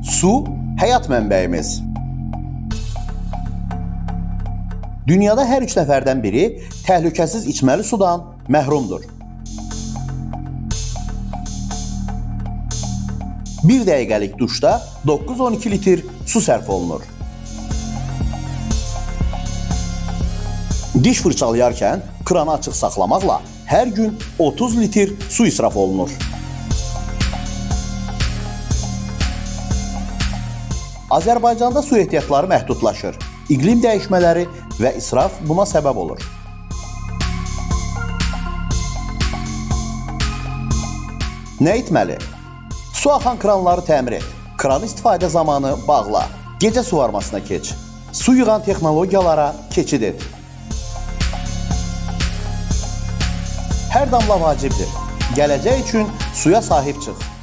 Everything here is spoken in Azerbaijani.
Su həyat mənbəyimiz. Dünyada hər 3 nəfərdən biri təhlükəsiz içməli sudan məhrumdur. 1 dəqiqəlik duşda 9-12 litr su sərf olunur. Diş fırçalayarkən kranı açıq saxlamaqla hər gün 30 litr su israf olunur. Azərbaycanda su ehtiyatları məhdudlaşır. İqlim dəyişmələri və israf buna səbəb olur. Nə etməli? Su axan kranları təmir et. Kranı istifadə zamanı bağla. Gecə suvarmasına keç. Su yığan texnologiyalara keçid et. Hər damla vacibdir. Gələcək üçün suya sahib çıx.